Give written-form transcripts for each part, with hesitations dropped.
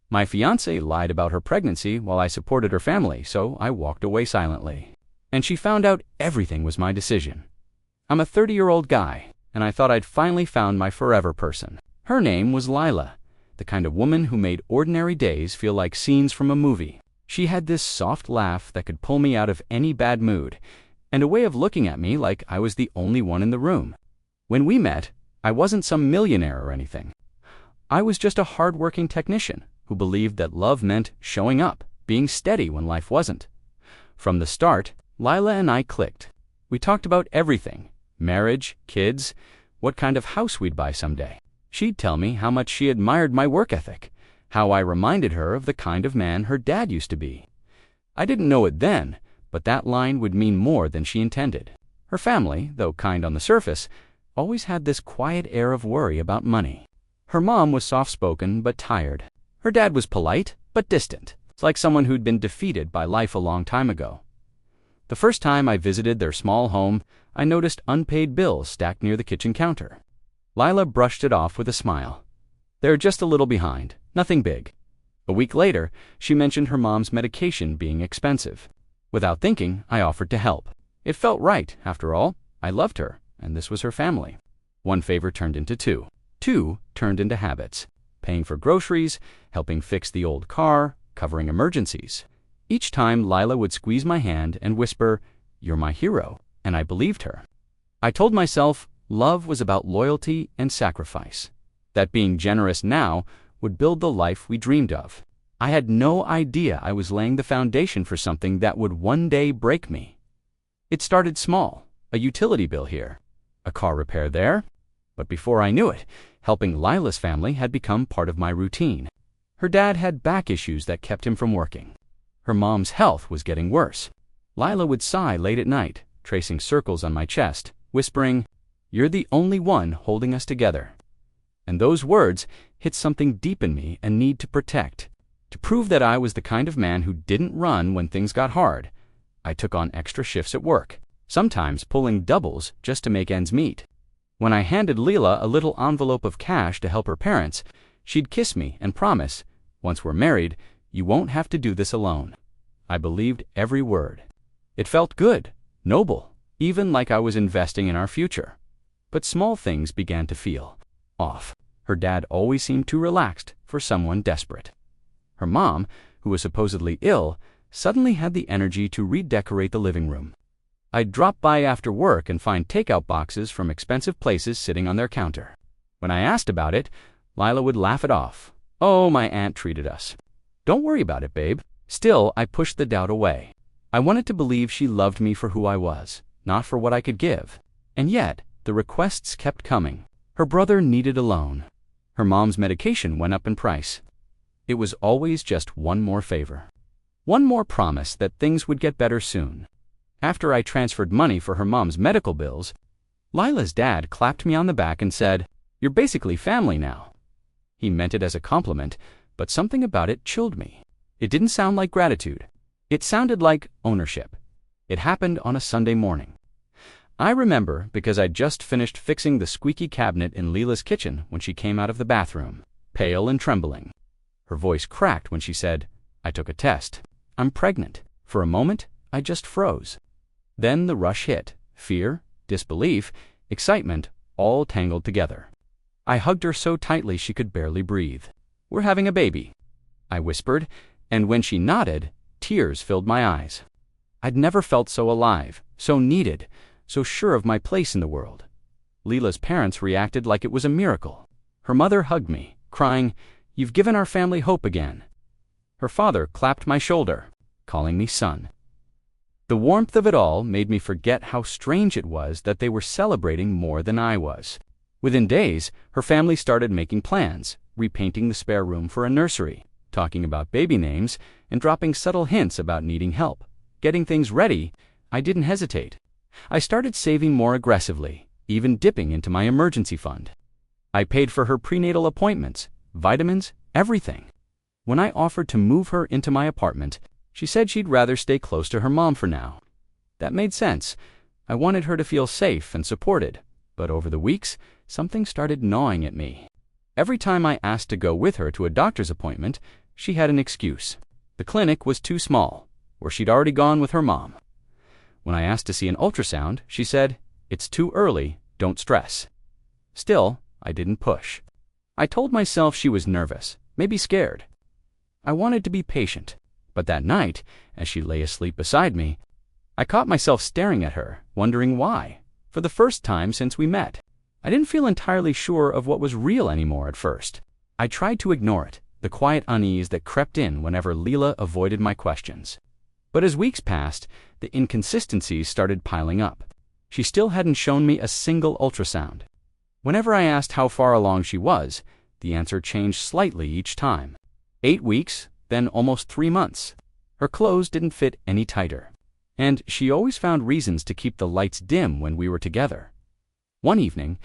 My fiancée lied about her pregnancy while I supported her family, so I walked away silently. And she found out everything was my decision. I'm a 30-year-old guy, and I thought I'd finally found my forever person. Her name was Lila, the kind of woman who made ordinary days feel like scenes from a movie. She had this soft laugh that could pull me out of any bad mood, and a way of looking at me like I was the only one in the room. When we met, I wasn't some millionaire or anything. I was just a hard-working technician who believed that love meant showing up, being steady when life wasn't. From the start, Lila and I clicked. We talked about everything: marriage, kids, what kind of house we'd buy someday. She'd tell me how much she admired my work ethic, how I reminded her of the kind of man her dad used to be. I didn't know it then, but that line would mean more than she intended. Her family, though kind on the surface, always had this quiet air of worry about money. Her mom was soft-spoken but tired. Her dad was polite but distant. It's like someone who'd been defeated by life a long time ago. The first time I visited their small home, I noticed unpaid bills stacked near the kitchen counter. Lila brushed it off with a smile. They're just a little behind, nothing big. A week later, she mentioned her mom's medication being expensive. Without thinking, I offered to help. It felt right, after all. I loved her, and this was her family. One favor turned into two. Two turned into habits: paying for groceries, helping fix the old car, covering emergencies. Each time, Lila would squeeze my hand and whisper, "You're my hero," and I believed her. I told myself love was about loyalty and sacrifice, that being generous now would build the life we dreamed of. I had no idea I was laying the foundation for something that would one day break me. It started small: a utility bill here, a car repair there. But before I knew it, helping Lila's family had become part of my routine. Her dad had back issues that kept him from working. Her mom's health was getting worse. Lila would sigh late at night, tracing circles on my chest, whispering, "You're the only one holding us together." And those words hit something deep in me, a need to protect. To prove that I was the kind of man who didn't run when things got hard, I took on extra shifts at work, sometimes pulling doubles just to make ends meet. When I handed Lila a little envelope of cash to help her parents, she'd kiss me and promise, "Once we're married, you won't have to do this alone." I believed every word. It felt good, noble, even like I was investing in our future. But small things began to feel off. Her dad always seemed too relaxed for someone desperate. Her mom, who was supposedly ill, suddenly had the energy to redecorate the living room. I'd drop by after work and find takeout boxes from expensive places sitting on their counter. When I asked about it, Lila would laugh it off. "Oh, my aunt treated us. Don't worry about it, babe." Still, I pushed the doubt away. I wanted to believe she loved me for who I was, not for what I could give. And yet, the requests kept coming. Her brother needed a loan. Her mom's medication went up in price. It was always just one more favor. One more promise that things would get better soon. After I transferred money for her mom's medical bills, Lila's dad clapped me on the back and said, "You're basically family now." He meant it as a compliment, but something about it chilled me. It didn't sound like gratitude. It sounded like ownership. It happened on a Sunday morning. I remember because I'd just finished fixing the squeaky cabinet in Lila's kitchen when she came out of the bathroom, pale and trembling. Her voice cracked when she said, "I took a test. I'm pregnant." For a moment, I just froze. Then the rush hit: fear, disbelief, excitement, all tangled together. I hugged her so tightly she could barely breathe. "We're having a baby," I whispered, and when she nodded, tears filled my eyes. I'd never felt so alive, so needed, so sure of my place in the world. Lila's parents reacted like it was a miracle. Her mother hugged me, crying, "You've given our family hope again." Her father clapped my shoulder, calling me son. The warmth of it all made me forget how strange it was that they were celebrating more than I was. Within days, her family started making plans, repainting the spare room for a nursery, talking about baby names, and dropping subtle hints about needing help. Getting things ready, I didn't hesitate. I started saving more aggressively, even dipping into my emergency fund. I paid for her prenatal appointments, vitamins, everything. When I offered to move her into my apartment, she said she'd rather stay close to her mom for now. That made sense. I wanted her to feel safe and supported, but over the weeks, something started gnawing at me. Every time I asked to go with her to a doctor's appointment, She had an excuse. The clinic was too small, or she'd already gone with her mom. When I asked to see an ultrasound, she said, "It's too early, don't stress." Still, I didn't push. I told myself she was nervous, maybe scared. I wanted to be patient, but that night, as she lay asleep beside me, I caught myself staring at her, wondering why, for the first time since we met. I didn't feel entirely sure of what was real anymore at first. I tried to ignore it, the quiet unease that crept in whenever Leela avoided my questions. But as weeks passed, the inconsistencies started piling up. She still hadn't shown me a single ultrasound. Whenever I asked how far along she was, the answer changed slightly each time. 8 weeks, then almost 3 months. Her clothes didn't fit any tighter. And she always found reasons to keep the lights dim when we were together. One evening,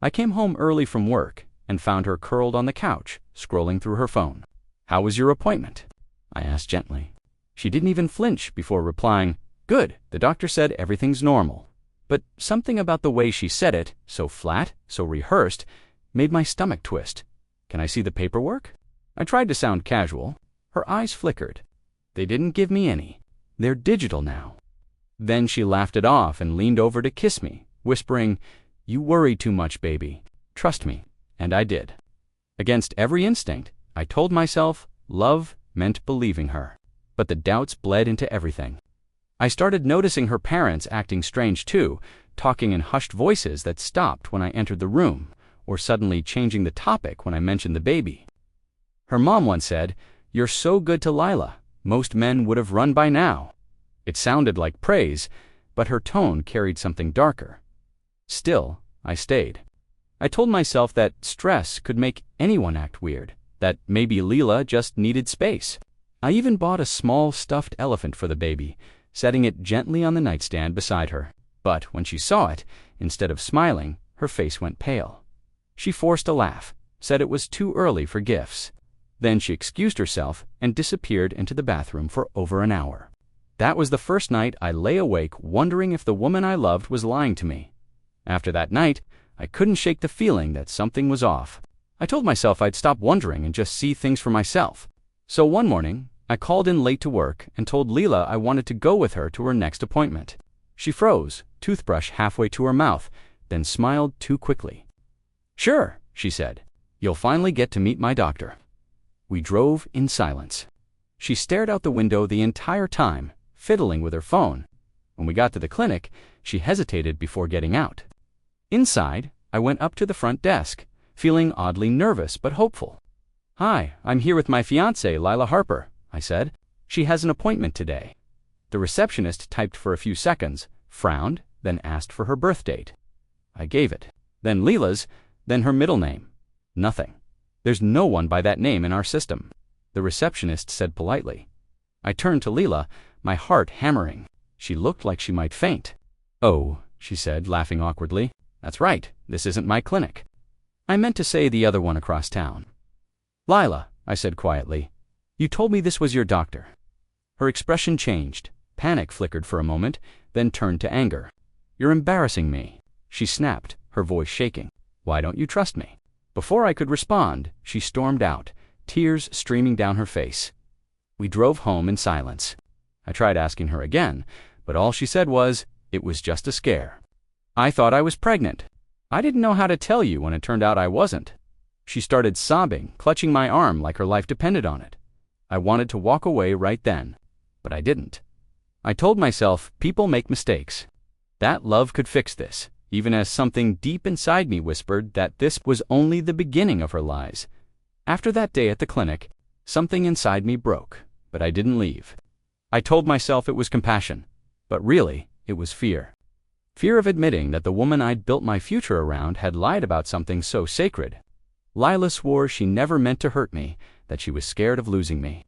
I came home early from work and found her curled on the couch, scrolling through her phone. "How was your appointment?" I asked gently. She didn't even flinch before replying, "Good, the doctor said everything's normal." But something about the way she said it, so flat, so rehearsed, made my stomach twist. "Can I see the paperwork?" I tried to sound casual. Her eyes flickered. "They didn't give me any. They're digital now." Then she laughed it off and leaned over to kiss me, whispering, "You worry too much, baby. Trust me." And I did. Against every instinct, I told myself love meant believing her. But the doubts bled into everything. I started noticing her parents acting strange too, talking in hushed voices that stopped when I entered the room, or suddenly changing the topic when I mentioned the baby. Her mom once said, "You're so good to Lila. Most men would have run by now." It sounded like praise, but her tone carried something darker. Still, I stayed. I told myself that stress could make anyone act weird, that maybe Leela just needed space. I even bought a small stuffed elephant for the baby, setting it gently on the nightstand beside her. But when she saw it, instead of smiling, her face went pale. She forced a laugh, said it was too early for gifts. Then she excused herself and disappeared into the bathroom for over an hour. That was the first night I lay awake wondering if the woman I loved was lying to me. After that night, I couldn't shake the feeling that something was off. I told myself I'd stop wondering and just see things for myself. So one morning, I called in late to work and told Leela I wanted to go with her to her next appointment. She froze, toothbrush halfway to her mouth, then smiled too quickly. "Sure," she said. "You'll finally get to meet my doctor." We drove in silence. She stared out the window the entire time, fiddling with her phone. When we got to the clinic, she hesitated before getting out. Inside, I went up to the front desk, feeling oddly nervous but hopeful. "Hi, I'm here with my fiancée, Lila Harper," I said. "She has an appointment today." The receptionist typed for a few seconds, frowned, then asked for her birth date. I gave it. Then Leela's, then her middle name. Nothing. "There's no one by that name in our system," the receptionist said politely. I turned to Leela, my heart hammering. She looked like she might faint. "Oh," she said, laughing awkwardly. "That's right, this isn't my clinic. I meant to say the other one across town." "Lila," I said quietly, "you told me this was your doctor." Her expression changed. Panic flickered for a moment, then turned to anger. "You're embarrassing me," she snapped, her voice shaking. "Why don't you trust me?" Before I could respond, she stormed out, tears streaming down her face. We drove home in silence. I tried asking her again, but all she said was, "It was just a scare." I thought I was pregnant. I didn't know how to tell you when it turned out I wasn't. She started sobbing, clutching my arm like her life depended on it. I wanted to walk away right then, but I didn't. I told myself people make mistakes. That love could fix this, even as something deep inside me whispered that this was only the beginning of her lies. After that day at the clinic, something inside me broke, but I didn't leave. I told myself it was compassion, but really, it was fear. Fear of admitting that the woman I'd built my future around had lied about something so sacred. Lila swore she never meant to hurt me, that she was scared of losing me.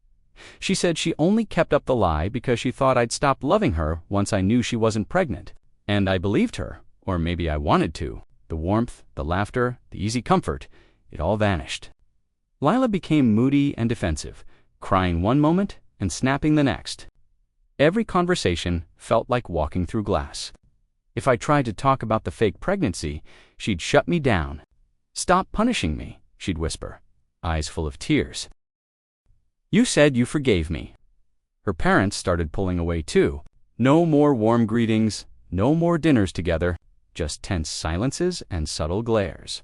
She said she only kept up the lie because she thought I'd stop loving her once I knew she wasn't pregnant. And I believed her, or maybe I wanted to. The warmth, the laughter, the easy comfort, it all vanished. Lila became moody and defensive, crying one moment and snapping the next. Every conversation felt like walking through glass. If I tried to talk about the fake pregnancy, she'd shut me down. "Stop punishing me," she'd whisper, eyes full of tears. You said you forgave me. Her parents started pulling away too. No more warm greetings, no more dinners together, just tense silences and subtle glares.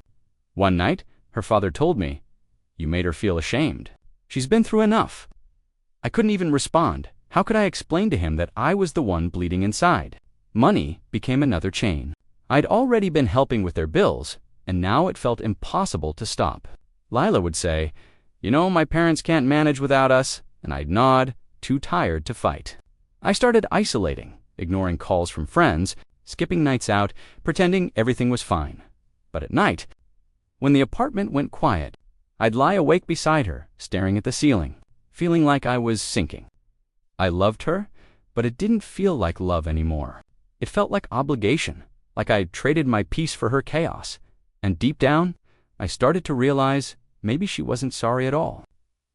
One night, her father told me, "You made her feel ashamed. She's been through enough." I couldn't even respond. How could I explain to him that I was the one bleeding inside? Money became another chain. I'd already been helping with their bills, and now it felt impossible to stop. Lila would say, "You know, my parents can't manage without us," and I'd nod, too tired to fight. I started isolating, ignoring calls from friends, skipping nights out, pretending everything was fine. But at night, when the apartment went quiet, I'd lie awake beside her, staring at the ceiling, feeling like I was sinking. I loved her, but it didn't feel like love anymore. It felt like obligation, like I traded my peace for her chaos. And deep down, I started to realize maybe she wasn't sorry at all.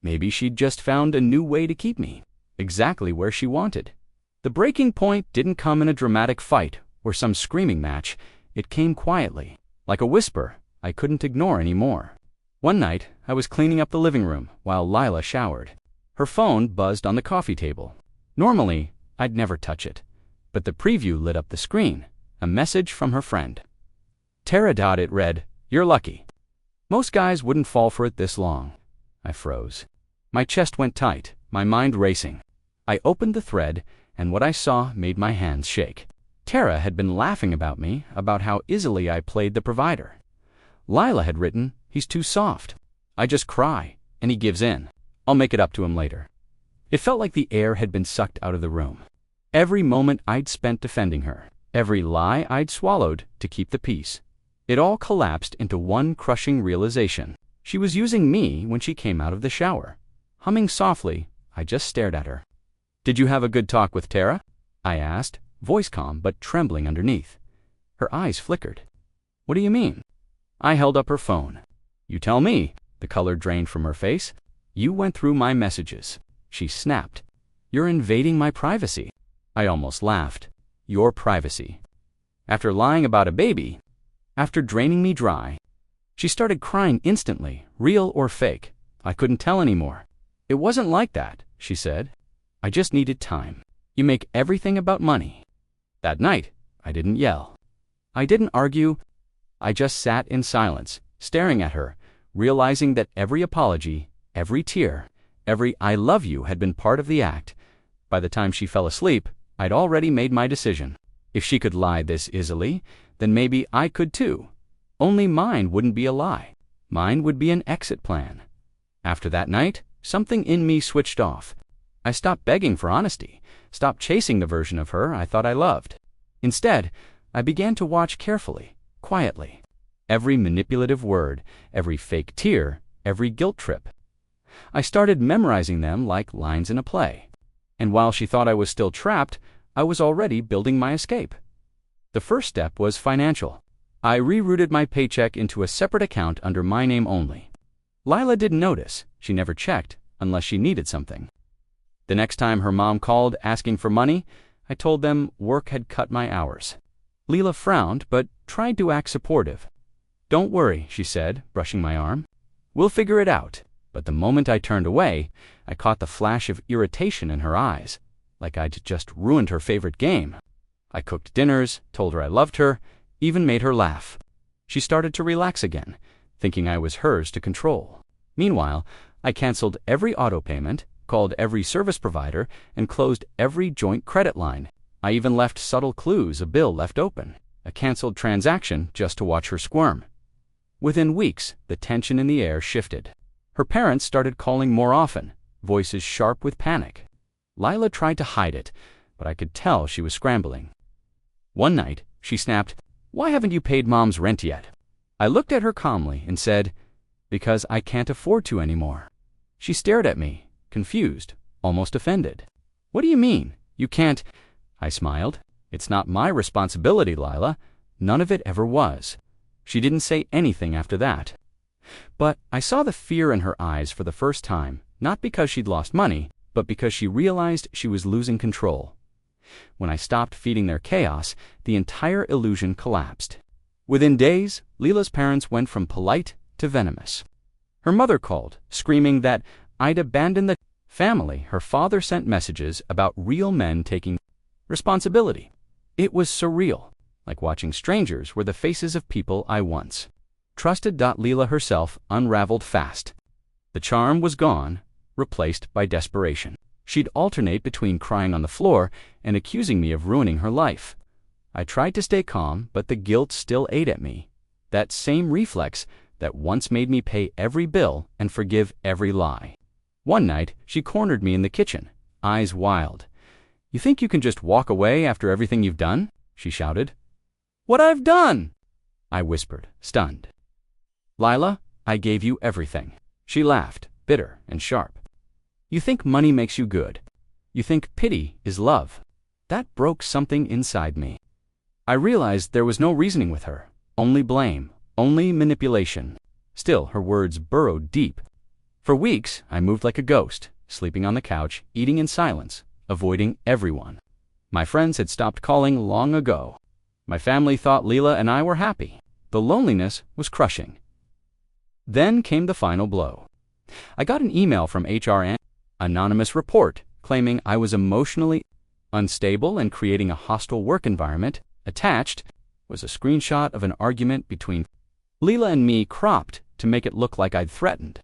Maybe she'd just found a new way to keep me, exactly where she wanted. The breaking point didn't come in a dramatic fight or some screaming match. It came quietly, like a whisper I couldn't ignore anymore. One night, I was cleaning up the living room while Lila showered. Her phone buzzed on the coffee table. Normally, I'd never touch it, but the preview lit up the screen, a message from her friend. Tara. It read, "You're lucky." Most guys wouldn't fall for it this long. I froze. My chest went tight, my mind racing. I opened the thread, and what I saw made my hands shake. Tara had been laughing about me, about how easily I played the provider. Lila had written, "He's too soft. I just cry, and he gives in. I'll make it up to him later." It felt like the air had been sucked out of the room. Every moment I'd spent defending her, every lie I'd swallowed to keep the peace, it all collapsed into one crushing realization. She was using me when she came out of the shower. Humming softly, I just stared at her. "Did you have a good talk with Tara?" I asked, voice calm but trembling underneath. Her eyes flickered. "What do you mean?" I held up her phone. "You tell me." The color drained from her face. "You went through my messages." She snapped. "You're invading my privacy." I almost laughed. Your privacy. After lying about a baby, after draining me dry. She started crying instantly, real or fake. I couldn't tell anymore. "It wasn't like that," she said. "I just needed time. You make everything about money." That night, I didn't yell. I didn't argue. I just sat in silence, staring at her, realizing that every apology, every tear, every "I love you" had been part of the act. By the time she fell asleep, I'd already made my decision. If she could lie this easily, then maybe I could too. Only mine wouldn't be a lie. Mine would be an exit plan. After that night, something in me switched off. I stopped begging for honesty, stopped chasing the version of her I thought I loved. Instead, I began to watch carefully, quietly. Every manipulative word, every fake tear, every guilt trip. I started memorizing them like lines in a play. And while she thought I was still trapped, I was already building my escape. The first step was financial. I rerouted my paycheck into a separate account under my name only. Lila didn't notice. She never checked, unless she needed something. The next time her mom called asking for money, I told them work had cut my hours. Lila frowned, but tried to act supportive. "Don't worry," she said, brushing my arm. "We'll figure it out." But the moment I turned away, I caught the flash of irritation in her eyes, like I'd just ruined her favorite game. I cooked dinners, told her I loved her, even made her laugh. She started to relax again, thinking I was hers to control. Meanwhile, I canceled every auto payment, called every service provider, and closed every joint credit line. I even left subtle clues, a bill left open, a canceled transaction just to watch her squirm. Within weeks, the tension in the air shifted. Her parents started calling more often, voices sharp with panic. Lila tried to hide it, but I could tell she was scrambling. One night, she snapped, "Why haven't you paid Mom's rent yet?" I looked at her calmly and said, "Because I can't afford to anymore." She stared at me, confused, almost offended. "What do you mean? You can't?" I smiled. "It's not my responsibility, Lila. None of it ever was." She didn't say anything after that. But I saw the fear in her eyes for the first time, not because she'd lost money, but because she realized she was losing control. When I stopped feeding their chaos, the entire illusion collapsed. Within days, Lila's parents went from polite to venomous. Her mother called, screaming that I'd abandoned the family, her father sent messages about real men taking responsibility. It was surreal, like watching strangers were the faces of people I once trusted. Leela herself unraveled fast. The charm was gone, replaced by desperation. She'd alternate between crying on the floor and accusing me of ruining her life. I tried to stay calm, but the guilt still ate at me. That same reflex that once made me pay every bill and forgive every lie. One night, she cornered me in the kitchen, eyes wild. "You think you can just walk away after everything you've done?" she shouted. "What I've done?" I whispered, stunned. "Lila, I gave you everything." She laughed, bitter and sharp. "You think money makes you good. You think pity is love." That broke something inside me. I realized there was no reasoning with her, only blame, only manipulation. Still, her words burrowed deep. For weeks, I moved like a ghost, sleeping on the couch, eating in silence, avoiding everyone. My friends had stopped calling long ago. My family thought Leela and I were happy. The loneliness was crushing. Then came the final blow. I got an email from HR, an anonymous report claiming I was emotionally unstable and creating a hostile work environment. Attached was a screenshot of an argument between Leela and me, cropped to make it look like I'd threatened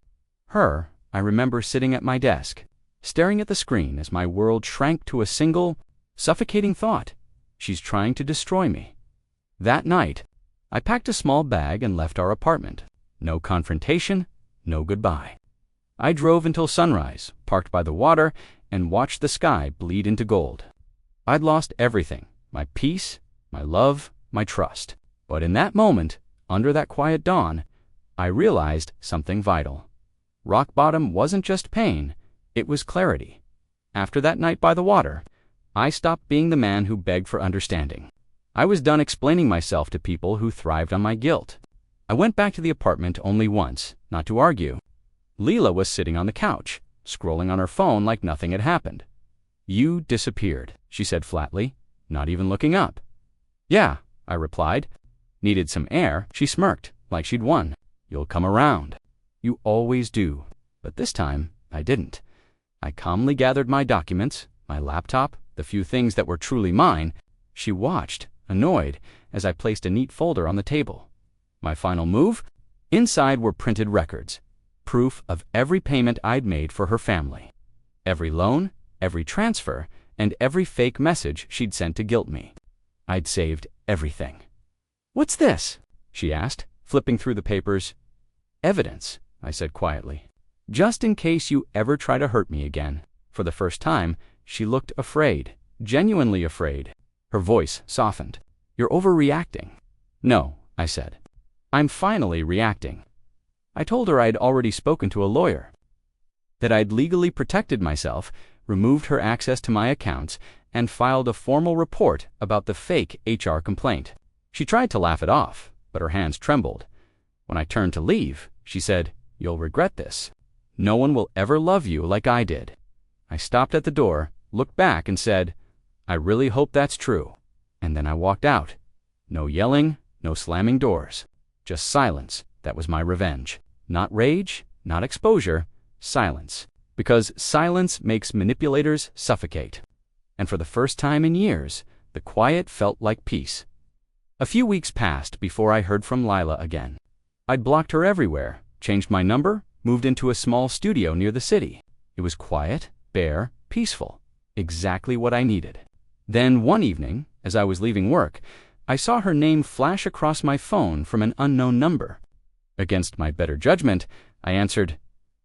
her. I remember sitting at my desk, staring at the screen as my world shrank to a single, suffocating thought: she's trying to destroy me. That night, I packed a small bag and left our apartment. No confrontation, no goodbye. I drove until sunrise, parked by the water, and watched the sky bleed into gold. I'd lost everything: my peace, my love, my trust. But in that moment, under that quiet dawn, I realized something vital. Rock bottom wasn't just pain, it was clarity. After that night by the water, I stopped being the man who begged for understanding. I was done explaining myself to people who thrived on my guilt. I went back to the apartment only once, not to argue. Leela was sitting on the couch, scrolling on her phone like nothing had happened. "You disappeared," she said flatly, not even looking up. "Yeah," I replied. "Needed some air." She smirked, like she'd won. "You'll come around." "You always do." But this time, I didn't. I calmly gathered my documents, my laptop, the few things that were truly mine. She watched, annoyed, as I placed a neat folder on the table. My final move? Inside were printed records, proof of every payment I'd made for her family. Every loan, every transfer, and every fake message she'd sent to guilt me. I'd saved everything. "What's this?" she asked, flipping through the papers. "Evidence," I said quietly. "Just in case you ever try to hurt me again." For the first time, she looked afraid, genuinely afraid. Her voice softened. "You're overreacting." "No," I said. "I'm finally reacting." I told her I'd already spoken to a lawyer, that I'd legally protected myself, removed her access to my accounts, and filed a formal report about the fake HR complaint. She tried to laugh it off, but her hands trembled. When I turned to leave, she said, "You'll regret this. No one will ever love you like I did." I stopped at the door, looked back, and said, "I really hope that's true." And then I walked out. No yelling, no slamming doors. Just silence. That was my revenge. Not rage, not exposure, silence. Because silence makes manipulators suffocate. And for the first time in years, the quiet felt like peace. A few weeks passed before I heard from Lila again. I'd blocked her everywhere, changed my number, moved into a small studio near the city. It was quiet, bare, peaceful. Exactly what I needed. Then one evening, as I was leaving work, I saw her name flash across my phone from an unknown number. Against my better judgment, I answered.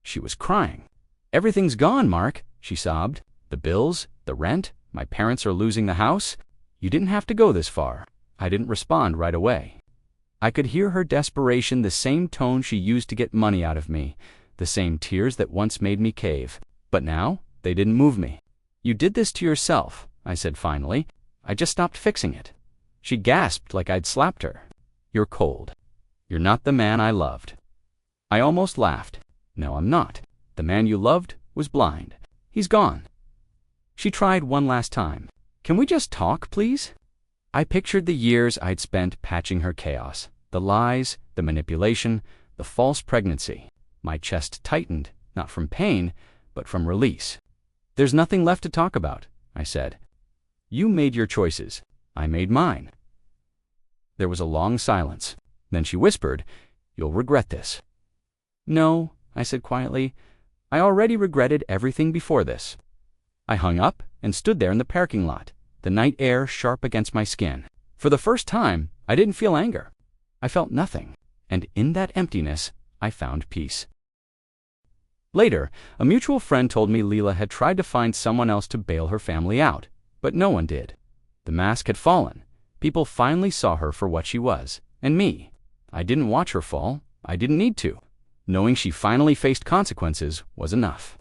She was crying. "Everything's gone, Mark," she sobbed. "The bills, the rent, my parents are losing the house. You didn't have to go this far." I didn't respond right away. I could hear her desperation, the same tone she used to get money out of me, the same tears that once made me cave. But now, they didn't move me. "You did this to yourself," I said finally. "I just stopped fixing it." She gasped like I'd slapped her. "You're cold. You're not the man I loved." I almost laughed. "No, I'm not. The man you loved was blind. He's gone." She tried one last time. "Can we just talk, please?" I pictured the years I'd spent patching her chaos, the lies, the manipulation, the false pregnancy. My chest tightened, not from pain, but from release. "There's nothing left to talk about," I said. "You made your choices. I made mine." There was a long silence. Then she whispered, "You'll regret this." "No," I said quietly. "I already regretted everything before this." I hung up and stood there in the parking lot, the night air sharp against my skin. For the first time, I didn't feel anger. I felt nothing, and in that emptiness, I found peace. Later, a mutual friend told me Leela had tried to find someone else to bail her family out, but no one did. The mask had fallen. People finally saw her for what she was, and me. I didn't watch her fall. I didn't need to. Knowing she finally faced consequences was enough.